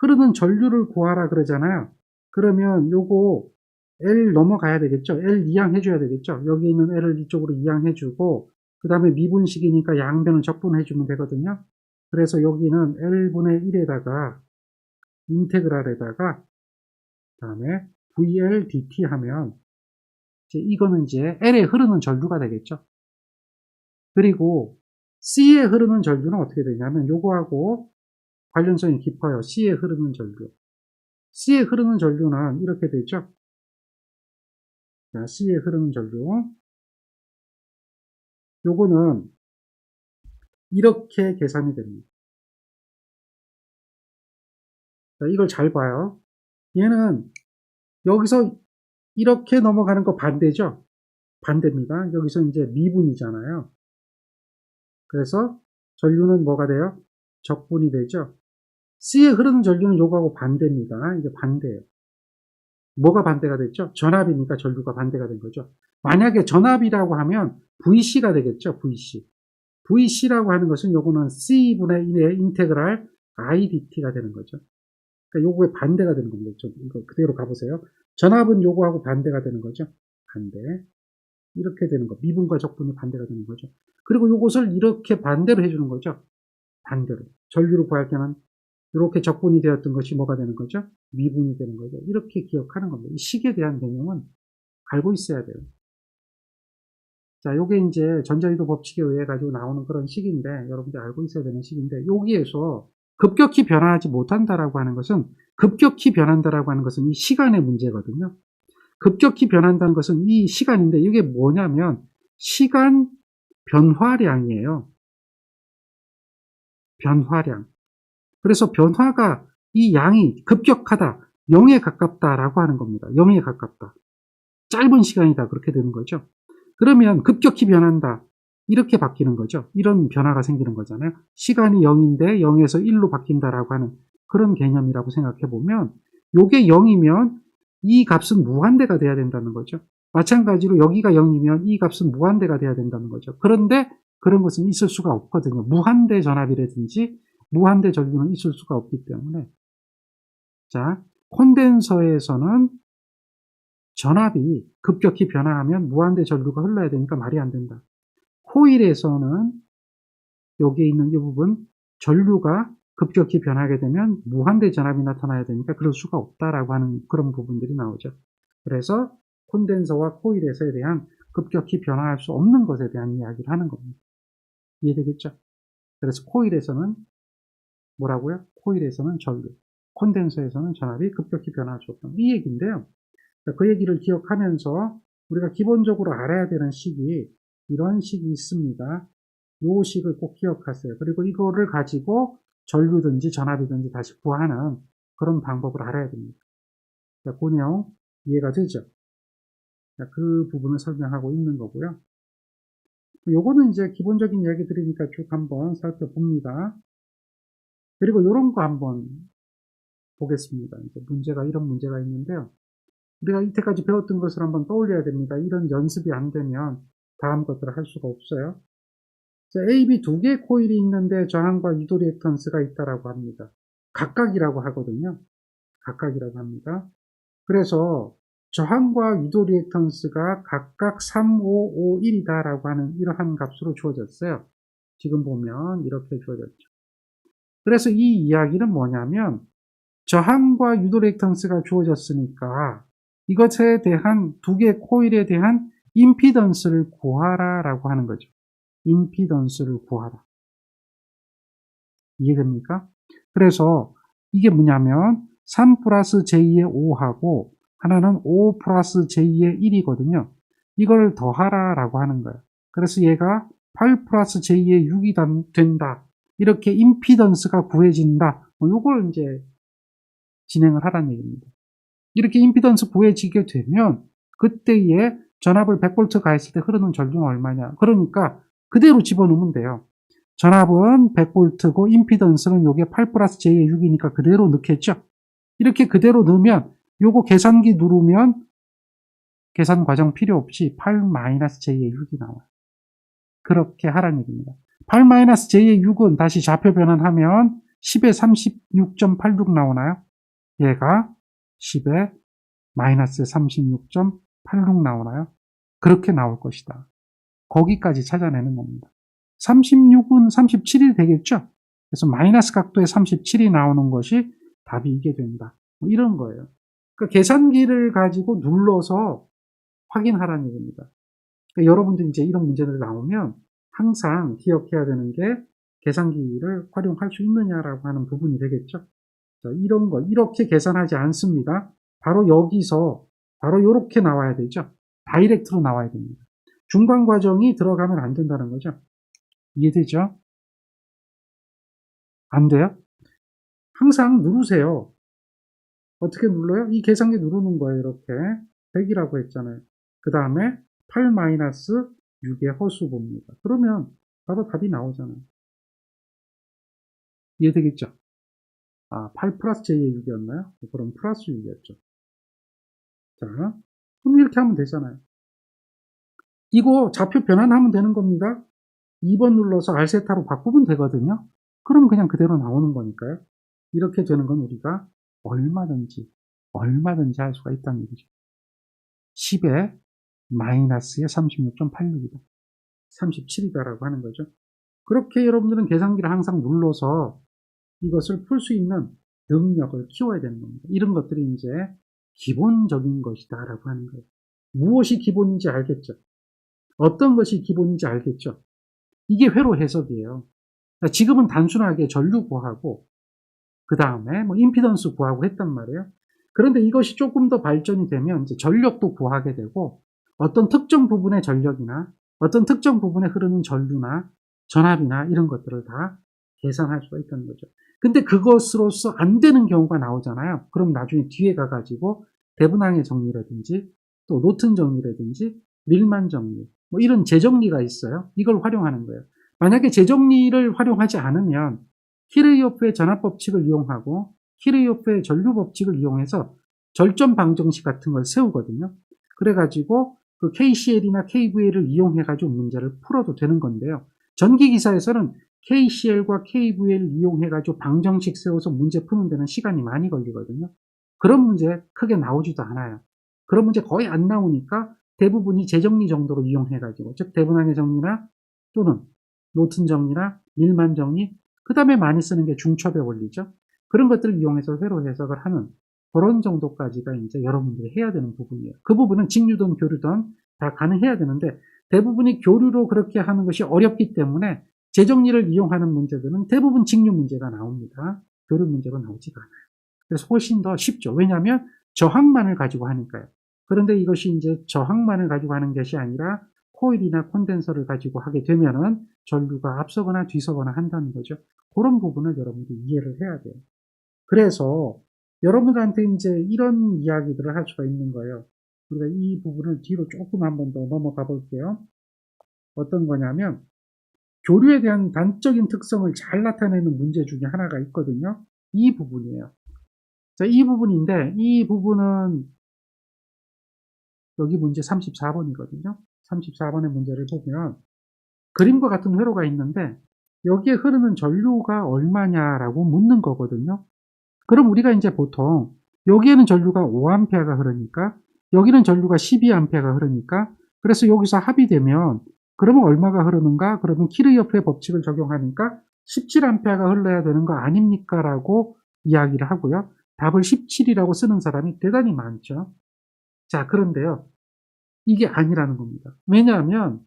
흐르는 전류를 구하라 그러잖아요. 그러면 요거 L 넘어가야 되겠죠. L 이항 해줘야 되겠죠. 여기 있는 L을 이쪽으로 이항해주고 그 다음에 미분식이니까 양변을 적분해주면 되거든요. 그래서 여기는 L분의 1에다가 인테그랄에다가 그 다음에 VL dt 하면 이거는 이제 L에 흐르는 전류가 되겠죠. 그리고 C에 흐르는 전류는 어떻게 되냐면 요거하고 관련성이 깊어요. C에 흐르는 전류. C에 흐르는 전류는 이렇게 되죠. 자, C에 흐르는 전류. 요거는 이렇게 계산이 됩니다. 자, 이걸 잘 봐요. 얘는 여기서 이렇게 넘어가는 거 반대죠? 반대입니다. 여기서 이제 미분이잖아요. 그래서 전류는 뭐가 돼요? 적분이 되죠? C에 흐르는 전류는 요거하고 반대입니다. 이게 반대예요. 뭐가 반대가 됐죠? 전압이니까 전류가 반대가 된 거죠. 만약에 전압이라고 하면 VC가 되겠죠? VC. VC라고 하는 것은 요거는 C분의 1의 인테그랄 IDT가 되는 거죠. 그러니까 요거에 반대가 되는 겁니다. 이거 그대로 가보세요. 전압은 요거하고 반대가 되는 거죠. 반대. 이렇게 되는 거. 미분과 적분이 반대가 되는 거죠. 그리고 요것을 이렇게 반대로 해주는 거죠. 반대로. 전류를 구할 때는 이렇게 적분이 되었던 것이 뭐가 되는 거죠? 미분이 되는 거죠. 이렇게 기억하는 겁니다. 이 식에 대한 개념은 알고 있어야 돼요. 자, 요게 이제 전자유도 법칙에 의해 가지고 나오는 그런 식인데, 여러분들 알고 있어야 되는 식인데, 여기에서 급격히 변화하지 못한다라고 하는 것은, 급격히 변한다라고 하는 것은 이 시간의 문제거든요. 급격히 변한다는 것은 이 시간인데, 이게 뭐냐면, 시간 변화량이에요. 변화량. 그래서 변화가 이 양이 급격하다, 0에 가깝다라고 하는 겁니다. 0에 가깝다. 짧은 시간이다. 그렇게 되는 거죠. 그러면 급격히 변한다. 이렇게 바뀌는 거죠. 이런 변화가 생기는 거잖아요. 시간이 0인데 0에서 1로 바뀐다라고 하는 그런 개념이라고 생각해 보면 요게 0이면 이 값은 무한대가 돼야 된다는 거죠. 마찬가지로 여기가 0이면 이 값은 무한대가 돼야 된다는 거죠. 그런데 그런 것은 있을 수가 없거든요. 무한대 전압이라든지 무한대 전류는 있을 수가 없기 때문에 자, 콘덴서에서는 전압이 급격히 변화하면 무한대 전류가 흘러야 되니까 말이 안 된다. 코일에서는 여기에 있는 이 부분 전류가 급격히 변하게 되면 무한대 전압이 나타나야 되니까 그럴 수가 없다라고 하는 그런 부분들이 나오죠. 그래서 콘덴서와 코일에서에 대한 급격히 변화할 수 없는 것에 대한 이야기를 하는 겁니다. 이해되겠죠? 그래서 코일에서는 뭐라고요? 코일에서는 전류, 콘덴서에서는 전압이 급격히 변화할 수 없다. 이 얘기인데요. 그 얘기를 기억하면서 우리가 기본적으로 알아야 되는 식이 이런 식이 있습니다. 이 식을 꼭 기억하세요. 그리고 이거를 가지고 전류든지 전압이든지 다시 구하는 그런 방법을 알아야 됩니다. 자, 그 내용 이해가 되죠? 자, 그 부분을 설명하고 있는 거고요. 요거는 이제 기본적인 이야기들이니까 쭉 한번 살펴봅니다. 그리고 이런 거 한번 보겠습니다. 이제 이런 문제가 있는데요. 우리가 이때까지 배웠던 것을 한번 떠올려야 됩니다. 이런 연습이 안 되면 다음 것들을 할 수가 없어요. 자, A, B 두 개의 코일이 있는데 저항과 유도 리액턴스가 있다라고 합니다. 각각이라고 하거든요. 각각이라고 합니다. 그래서 저항과 유도 리액턴스가 각각 3, 5, 5, 1이다라고 하는 이러한 값으로 주어졌어요. 지금 보면 이렇게 주어졌죠. 그래서 이 이야기는 뭐냐면 저항과 유도 리액턴스가 주어졌으니까 이것에 대한 두 개의 코일에 대한 임피던스를 구하라라고 하는 거죠. 임피던스를 구하라. 이해됩니까? 그래서 이게 뭐냐면 3 플러스 j 의 5하고 하나는 5 플러스 j의 1이거든요. 이걸 더하라라고 하는 거예요. 그래서 얘가 8 플러스 j의 6이 된다. 이렇게 임피던스가 구해진다. 이걸 이제 진행을 하라는 얘기입니다. 이렇게 임피던스 구해지게 되면 그때에 전압을 100V 가했을 때 흐르는 전류는 얼마냐. 그러니까 그대로 집어넣으면 돼요. 전압은 100V고 임피던스는 요게 8 플러스 J의 6이니까 그대로 넣겠죠. 이렇게 그대로 넣으면 요거 계산기 누르면 계산 과정 필요 없이 8 마이너스 J의 6이 나와요. 그렇게 하라는 얘기입니다. 8 마이너스 J의 6은 다시 좌표 변환하면 10에 36.86 나오나요? 얘가 10에 마이너스 36.86 나오나요? 그렇게 나올 것이다. 거기까지 찾아내는 겁니다. 36은 37이 되겠죠? 그래서 마이너스 각도에 37이 나오는 것이 답이 이게 된다. 뭐 이런 거예요. 그러니까 계산기를 가지고 눌러서 확인하라는 얘기입니다. 그러니까 여러분들 이제 이런 문제들 나오면 항상 기억해야 되는 게 계산기를 활용할 수 있느냐라고 하는 부분이 되겠죠. 자, 이런 거 이렇게 계산하지 않습니다. 바로 여기서 바로 이렇게 나와야 되죠. 다이렉트로 나와야 됩니다. 중간 과정이 들어가면 안 된다는 거죠. 이해되죠? 안 돼요? 항상 누르세요. 어떻게 눌러요? 이 계산기 누르는 거예요. 이렇게 100이라고 했잖아요. 그 다음에 8-6의 허수 봅니다. 그러면 바로 답이 나오잖아요. 이해되겠죠? 8 플러스 J의 6이었나요? 그럼 플러스 6이었죠. 자, 그럼 이렇게 하면 되잖아요. 이거 좌표 변환하면 되는 겁니다. 2번 눌러서 알세타로 바꾸면 되거든요. 그럼 그냥 그대로 나오는 거니까요. 이렇게 되는 건 우리가 얼마든지 할 수가 있다는 얘기죠. 10에 마이너스에 36.86이다. 37이다라고 하는 거죠. 그렇게 여러분들은 계산기를 항상 눌러서 이것을 풀 수 있는 능력을 키워야 되는 겁니다. 이런 것들이 이제 기본적인 것이다라고 하는 거예요. 무엇이 기본인지 알겠죠? 어떤 것이 기본인지 알겠죠? 이게 회로 해석이에요. 그러니까 지금은 단순하게 전류 구하고 그 다음에 뭐 임피던스 구하고 했단 말이에요. 그런데 이것이 조금 더 발전이 되면 이제 전력도 구하게 되고 어떤 특정 부분의 전력이나 어떤 특정 부분에 흐르는 전류나 전압이나 이런 것들을 다 계산할 수가 있다는 거죠. 근데 그것으로서 안 되는 경우가 나오잖아요. 그럼 나중에 뒤에 가가지고 대분항의 정리라든지 또 노튼 정리라든지 밀만 정리 뭐 이런 재정리가 있어요. 이걸 활용하는 거예요. 만약에 재정리를 활용하지 않으면 키르이호프의 전압 법칙을 이용하고 키르이호프의 전류 법칙을 이용해서 절전 방정식 같은 걸 세우거든요. 그래가지고 그 KCL이나 KVL을 이용해가지고 문제를 풀어도 되는 건데요. 전기기사에서는 KCL과 KVL을 이용해가지고 방정식 세워서 문제 푸는 데는 시간이 많이 걸리거든요. 그런 문제 크게 나오지도 않아요. 그런 문제 거의 안 나오니까 대부분이 재정리 정도로 이용해가지고, 즉 대분항의 정리나 또는 노튼 정리나 밀만 정리, 그 다음에 많이 쓰는 게 중첩의 원리죠. 그런 것들을 이용해서 회로 해석을 하는 그런 정도까지가 이제 여러분들이 해야 되는 부분이에요. 그 부분은 직류든 교류든 다 가능해야 되는데, 대부분이 교류로 그렇게 하는 것이 어렵기 때문에 재정리를 이용하는 문제들은 대부분 직류 문제가 나옵니다. 교류 문제로 나오지가 않아요. 그래서 훨씬 더 쉽죠. 왜냐하면 저항만을 가지고 하니까요. 그런데 이것이 이제 저항만을 가지고 하는 것이 아니라 코일이나 콘덴서를 가지고 하게 되면은 전류가 앞서거나 뒤서거나 한다는 거죠. 그런 부분을 여러분들이 이해를 해야 돼요. 그래서 여러분들한테 이제 이런 이야기들을 할 수가 있는 거예요. 우리가 이 부분을 뒤로 조금 한번 더 넘어가 볼게요. 어떤 거냐면 교류에 대한 단적인 특성을 잘 나타내는 문제 중에 하나가 있거든요. 이 부분이에요. 자, 이 부분인데 이 부분은 여기 문제 34번이거든요. 34번의 문제를 보면 그림과 같은 회로가 있는데 여기에 흐르는 전류가 얼마냐라고 묻는 거거든요. 그럼 우리가 이제 보통 여기에는 전류가 5A가 흐르니까 여기는 전류가 12A가 흐르니까 그래서 여기서 합의되면 그러면 얼마가 흐르는가? 그러면 키르요프의 법칙을 적용하니까 17A가 흘러야 되는 거 아닙니까? 라고 이야기를 하고요. 답을 17이라고 쓰는 사람이 대단히 많죠. 자, 그런데요. 이게 아니라는 겁니다. 왜냐하면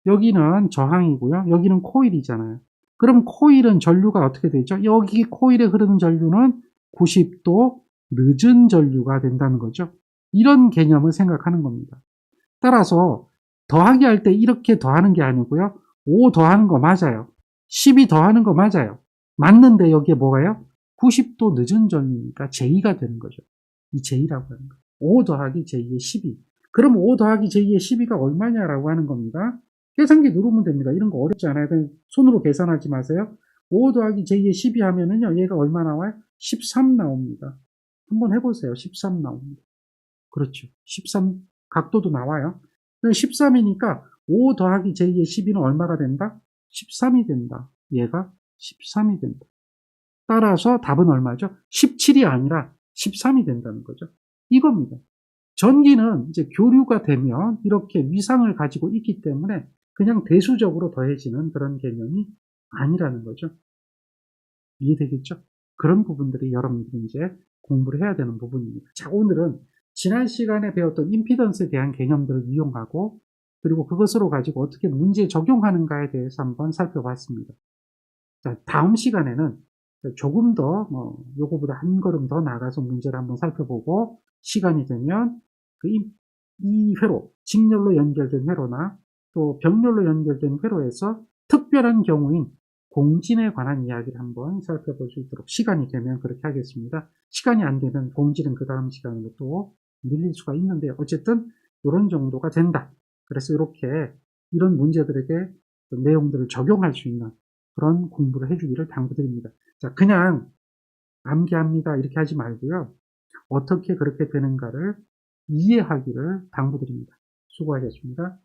여기는 저항이고요. 여기는 코일이잖아요. 그럼 코일은 전류가 어떻게 되죠? 여기 코일에 흐르는 전류는 90도 늦은 전류가 된다는 거죠. 이런 개념을 생각하는 겁니다. 따라서 더하기 할 때 이렇게 더하는 게 아니고요. 5 더하는 거 맞아요. 12 더하는 거 맞아요. 맞는데 여기에 뭐가요? 90도 늦은 전류니까 제2가 되는 거죠. 이 제2라고 하는 거예요. 5 더하기 제2의 12. 그럼 5 더하기 제2의 12가 얼마냐라고 하는 겁니다. 계산기 누르면 됩니다. 이런 거 어렵지 않아요. 손으로 계산하지 마세요. 5 더하기 제2의 12 하면은요, 얘가 얼마 나와요? 13 나옵니다. 한번 해보세요. 13 나옵니다. 그렇죠. 13 각도도 나와요. 13이니까 5 더하기 제2의 12는 얼마가 된다? 13이 된다. 얘가 13이 된다. 따라서 답은 얼마죠? 17이 아니라 13이 된다는 거죠. 이겁니다. 전기는 이제 교류가 되면 이렇게 위상을 가지고 있기 때문에 그냥 대수적으로 더해지는 그런 개념이 아니라는 거죠. 이해되겠죠? 그런 부분들이 여러분들이 이제 공부를 해야 되는 부분입니다. 자, 오늘은 지난 시간에 배웠던 임피던스에 대한 개념들을 이용하고 그리고 그것으로 가지고 어떻게 문제에 적용하는가에 대해서 한번 살펴봤습니다. 자, 다음 시간에는 조금 더 요거보다 한 걸음 더 나가서 문제를 한번 살펴보고 시간이 되면 이 회로, 직렬로 연결된 회로나 또 병렬로 연결된 회로에서 특별한 경우인 공진에 관한 이야기를 한번 살펴볼 수 있도록 시간이 되면 그렇게 하겠습니다. 시간이 안 되면 공진은 그 다음 시간으로 또 밀릴 수가 있는데 어쨌든 이런 정도가 된다. 그래서 이렇게 이런 문제들에게 내용들을 적용할 수 있는 그런 공부를 해주기를 당부드립니다. 자, 그냥 암기합니다 이렇게 하지 말고요. 어떻게 그렇게 되는가를 이해하기를 당부드립니다. 수고하셨습니다.